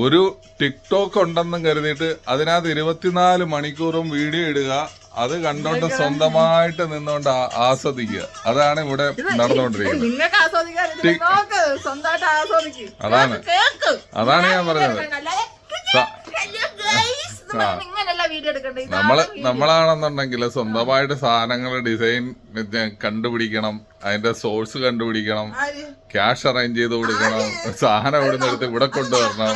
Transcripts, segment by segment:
ഒരു ടിക്ടോക്ക് ഉണ്ടെന്നും കരുതിയിട്ട് അതിനകത്ത് 24 മണിക്കൂറും വീഡിയോ ഇടുക, അത് കണ്ടോണ്ട് സ്വന്തമായിട്ട് നിന്നോണ്ട് ആസ്വദിക്കുക. അതാണ് ഇവിടെ നടന്നുകൊണ്ടിരിക്കുന്നത്. അതാണ് ഞാൻ പറഞ്ഞത്. നമ്മളാണെന്നുണ്ടെങ്കിൽ സ്വന്തമായിട്ട് സാധനങ്ങൾ ഡിസൈൻ കണ്ടുപിടിക്കണം, അതിന്റെ സോഴ്സ് കണ്ടുപിടിക്കണം, ക്യാഷ് അറേഞ്ച് ചെയ്ത് കൊടുക്കണം, സാധനം ഇവിടുന്ന് എടുത്ത് ഇവിടെ കൊണ്ടുവരണം,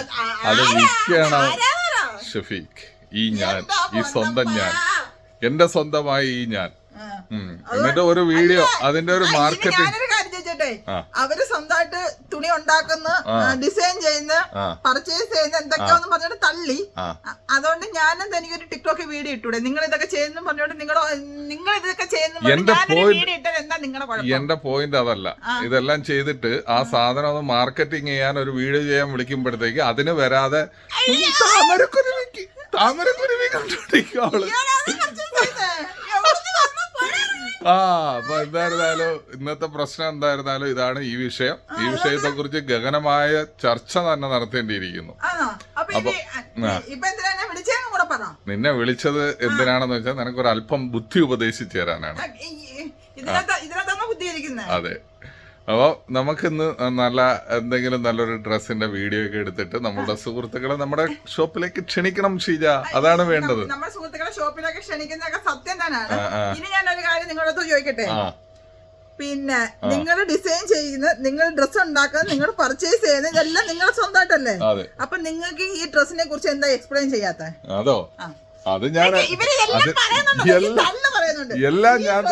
അത് വിൽക്കണം. ഷഫീഖ്, ഈ ഞാൻ, ഈ സ്വന്തം ഞാൻ, എന്റെ സ്വന്തമായി ഈ ഞാൻ. എന്നിട്ട് ഒരു വീഡിയോ, അതിന്റെ ഒരു മാർക്കറ്റിംഗ്. അവര് സ്വന്തമായിട്ട് തുണി ഉണ്ടാക്കുന്ന, ഡിസൈൻ ചെയ്യുന്ന, പർച്ചേസ് ചെയ്യുന്ന എന്തൊക്കെയാന്ന് പറഞ്ഞിട്ട് തള്ളി. അതുകൊണ്ട് ഞാനെന്താ എനിക്കൊരു ടിക്ടോക്ക് വീഡിയോ ഇട്ടൂടെ, നിങ്ങൾ ഇതൊക്കെ ചെയ്യുന്ന പറഞ്ഞോണ്ട് നിങ്ങൾ ഇതൊക്കെ ചെയ്യുന്ന എന്റെ പോയിന്റ് അതല്ല. ഇതെല്ലാം ചെയ്തിട്ട് ആ സാധനം ഒന്ന് മാർക്കറ്റിംഗ് ചെയ്യാൻ, ഒരു വീഡിയോ ചെയ്യാൻ വിളിക്കുമ്പോഴത്തേക്ക് അതിന് വരാതെ താമരക്കുരുവി കണ്ടുപിടിക്കാള്. അപ്പൊ എന്തായിരുന്നാലും ഇന്നത്തെ പ്രശ്നം എന്തായിരുന്നാലും ഇതാണ് ഈ വിഷയം. ഈ വിഷയത്തെ കുറിച്ച് ഗഹനമായ ചർച്ച തന്നെ നടത്തേണ്ടിയിരിക്കുന്നു. അപ്പൊ നിന്നെ വിളിച്ചത് എന്തിനാണെന്ന് വെച്ചാൽ നിനക്കൊരു അല്പം ബുദ്ധി ഉപദേശിച്ചു തരാനാണ്. അതെ. അപ്പൊ നമുക്കിന്ന് എന്തെങ്കിലും നല്ലൊരു ഡ്രസ്സിന്റെ വീഡിയോ ഒക്കെ എടുത്തിട്ട് നമ്മളുടെ സുഹൃത്തുക്കളെ നമ്മുടെ ഷോപ്പിലേക്ക് ക്ഷണിക്കണം ഷീജ. അതാണ് വേണ്ടത്. നമ്മുടെ സുഹൃത്തുക്കളെ ഷോപ്പിലേക്ക് ക്ഷണിക്കുന്നതൊക്കെ സത്യം തന്നെയാണ്. ഇനി ഞാനൊരു കാര്യം നിങ്ങളടുത്ത് ചോദിക്കട്ടെ. പിന്നെ നിങ്ങൾ ഡിസൈൻ ചെയ്യുന്ന, നിങ്ങൾ ഡ്രസ്സ് ഉണ്ടാക്കുന്ന, നിങ്ങൾ പർച്ചേസ് ചെയ്യുന്ന ഇതെല്ലാം നിങ്ങളുടെ സ്വന്തമായിട്ടല്ലേ? അപ്പൊ നിങ്ങൾക്ക് ഈ ഡ്രസ്സിനെ കുറിച്ച് എന്താ എക്സ്പ്ലെയിൻ ചെയ്യാത്ത? അതോ അത് ഞാൻ എല്ലാം ഞാൻ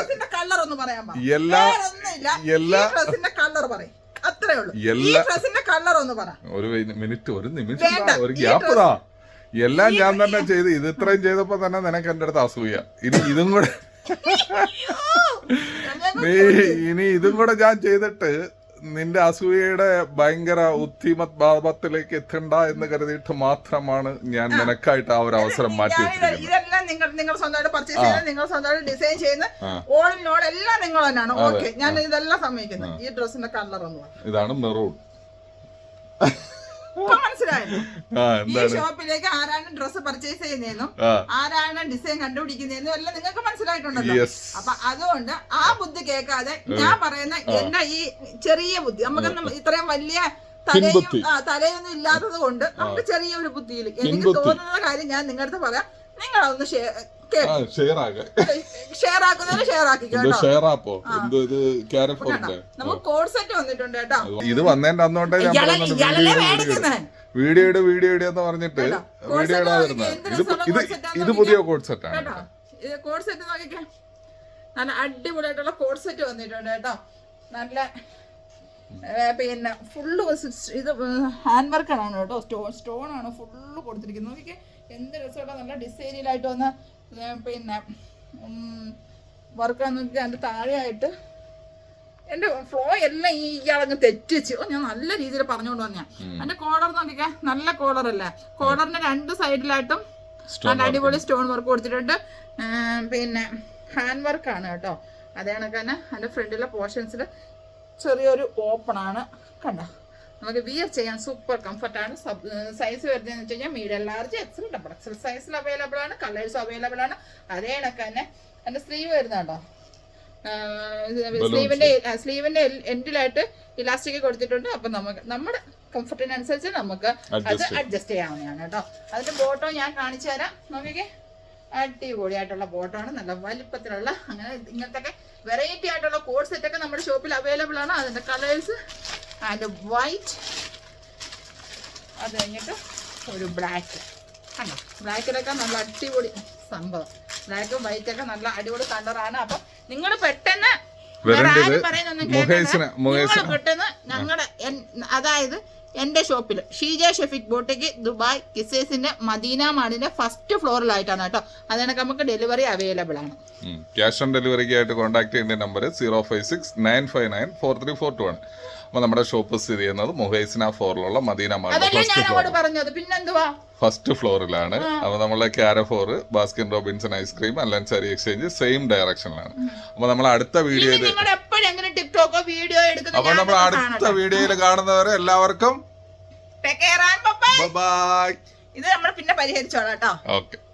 ഒരു മിനിറ്റ്, ഒരു നിമിഷം, ഒരു ഗ്യാപ്പ് താ. എല്ലാം ഞാൻ തന്നെ ചെയ്ത് ഇത് ഇത്രയും ചെയ്തപ്പോ തന്നെ നിനക്ക് എന്റെ അടുത്ത് അസൂയ. ഇനി ഇതും കൂടെ ഇതും കൂടെ ഞാൻ ചെയ്തിട്ട് നിന്റെ അസൂയയുടെ ഭയങ്കര ഉത്തീമത് ഭാവത്തിലേക്ക് എത്തണ്ട എന്ന് കരുതിയിട്ട് മാത്രമാണ് ഞാൻ നിനക്കായിട്ട് ആ ഒരു അവസരം മാറ്റി വെച്ചിരിക്കുന്നത്. ഇതെല്ലാം നിങ്ങൾ സ്വന്തമായിട്ട് പർച്ചേസ് ചെയ്യുന്നത്, നിങ്ങൾ സ്വന്തമായിട്ട് ഡിസൈൻ ചെയ്യുന്ന, ഓൾ ഇൻ ഓൾ എല്ലാം നിങ്ങൾ തന്നെയാണ്. ഓക്കെ, ഞാൻ ഇതെല്ലാം സമ്മതിക്കുന്നത്. ഈ ഡ്രസ്സിന്റെ കളർ എന്ന് പറഞ്ഞു, ഇതാണ് മെറൂൺ. മനസ്സിലായല്ലോ? ഈ ഷോപ്പിലേക്ക് ആരാണ് ഡ്രസ്സ് പർച്ചേസ് ചെയ്യുന്നതെന്നും ആരാണ് ഡിസൈൻ കണ്ടുപിടിക്കുന്നതെന്നും എല്ലാം നിങ്ങൾക്ക് മനസ്സിലായിട്ടുണ്ടല്ലോ. അപ്പൊ അതുകൊണ്ട് ആ ബുദ്ധി കേൾക്കാതെ ഞാൻ പറയുന്ന എന്റെ ഈ ചെറിയ ബുദ്ധി, നമുക്ക് ഇത്രയും വലിയ തലയൊന്നും ഇല്ലാത്തത് കൊണ്ട് നമുക്ക് ചെറിയൊരു ബുദ്ധിയിൽ എനിക്ക് തോന്നുന്ന കാര്യം ഞാൻ നിങ്ങളുടെ പറയാം. നിങ്ങളൊന്ന് ഷെയർ ആക്കുന്നതിന് ഷെയർ ആക്കിക്കോ. നമുക്ക് കോഡ് സെറ്റ് വന്നിട്ടുണ്ട് കേട്ടോ. ഇത് വന്നതിന്റെ അന്നോട്ടേ വീഡിയോ എന്ന് പറഞ്ഞിട്ട് വീഡിയോ ഇത് പുതിയ കോഡ് സെറ്റ് ആണ്. കോഡ് സെറ്റ് നോക്കിക്കേ, നല്ല അടിപൊളിയായിട്ടുള്ള കോഡ് സെറ്റ് വന്നിട്ടുണ്ട് കേട്ടോ. നല്ല പിന്നെ ഫുള്ള് ഇത് ഹാൻഡ് വർക്കാണ് കേട്ടോ. സ്റ്റോൺ ആണ് ഫുള്ള് കൊടുത്തിരിക്കുന്നത്. നോക്കിക്കേ എന്ത് രസമുള്ള നല്ല ഡിസൈനിലായിട്ട് വന്ന പിന്നെ വർക്കാന്ന് നോക്കിയാൽ അതിൻ്റെ താഴെയായിട്ട് എൻ്റെ ഫ്ലോ എല്ലാം ഈ ഇയാളങ്ങ് തെറ്റിച്ച് ഞാൻ നല്ല രീതിയിൽ പറഞ്ഞുകൊണ്ട് വന്നേ. എൻ്റെ കോളർ നോക്കിക്കേ, നല്ല കോളറല്ലേ. കോളറിന്റെ രണ്ട് സൈഡിലായിട്ടും നല്ല അടിപൊളി സ്റ്റോൺ വർക്ക് കൊടുത്തിട്ടുണ്ട്. പിന്നെ ഹാൻഡ് വർക്കാണ് കേട്ടോ. അതേ കണക്ക് തന്നെ അതിൻ്റെ ഫ്രണ്ടിലെ പോർഷൻസിൽ ചെറിയൊരു ഓപ്പണാണ് കണ്ടോ. നമുക്ക് വിയർ ചെയ്യാൻ സൂപ്പർ കംഫർട്ടാണ്. സൈസ് വരുന്നതെന്ന് വെച്ച് കഴിഞ്ഞാൽ medium, large, XL, double XL സൈസിൽ അവൈലബിൾ ആണ്. കളേഴ്സ് അവൈലബിൾ ആണ്. അതേ കണക്ക് തന്നെ എൻ്റെ സ്ലീവ് വരുന്നുണ്ടോ. സ്ലീവിന്റെ എൻഡിലായിട്ട് ഇലാസ്റ്റിക് കൊടുത്തിട്ടുണ്ട്. അപ്പൊ നമുക്ക് നമ്മുടെ കംഫർട്ടിനനുസരിച്ച് നമുക്ക് അത് അഡ്ജസ്റ്റ് ചെയ്യാവുന്നതാണ് കേട്ടോ. അതിന്റെ ബോട്ടോ ഞാൻ കാണിച്ചു തരാം. നോക്കിക്കേ, അടിപൊളിയായിട്ടുള്ള ബോട്ടാണ്, നല്ല വലിപ്പത്തിലുള്ള. അങ്ങനെ ഇങ്ങനത്തെ വെറൈറ്റി ആയിട്ടുള്ള കോഡ് സെറ്റ് ഒക്കെ നമ്മുടെ ഷോപ്പിൽ അവൈലബിൾ ആണ്. അതിന്റെ കളേഴ്സ് ആൻഡ് വൈറ്റ്, അത് കഴിഞ്ഞിട്ട് ഒരു ബ്ലാക്ക് കണ്ടോ. ബ്ലാക്കിലൊക്കെ നല്ല അടിപൊളി സംഭവം. ബ്ലാക്കും വൈറ്റ് ഒക്കെ നല്ല അടിപൊളി കളറാണ്. അപ്പൊ നിങ്ങൾ പെട്ടെന്ന് പെട്ടെന്ന് ഞങ്ങളുടെ അതായത് എന്റെ ഷോപ്പിൽ ഷീജ ഷെഫീഖ് ബോട്ടിക്ക് ദുബായ് കിസേസിന്റെ മദീന മാളിന്റെ ഫസ്റ്റ് ഫ്ലോറിലായിട്ടാണ് കേട്ടോ. അതിനൊക്കെ നമുക്ക് ഡെലിവറി അവൈലബിൾ ആണ്. ക്യാഷ് ഓൺ ഡെലിവറിക്ക് ആയിട്ട് കോൺടാക്ട് ചെയ്യേണ്ട നമ്പർ 056-959-4342 ആണ്. അപ്പൊ നമ്മുടെ ഷോപ്പ് സ്ഥിതി ചെയ്യുന്നത് മുഹൈസിന 4-ലുള്ള മദീന മാളിന്റെ ഫസ്റ്റ് ഫ്ലോറിലാണ്. അപ്പൊ നമ്മളെ Carrefour, Baskin Robbins ice cream, Al Ansari exchange same ഡയറക്ഷനിലാണ്. അപ്പൊ നമ്മൾ അടുത്ത വീഡിയോയിൽ കാണുന്നവരെ എല്ലാവർക്കും ബൈ. ഇത് നമ്മൾ പിന്നെ പരിഹരിച്ചോളാം കേട്ടോ. ഓക്കെ.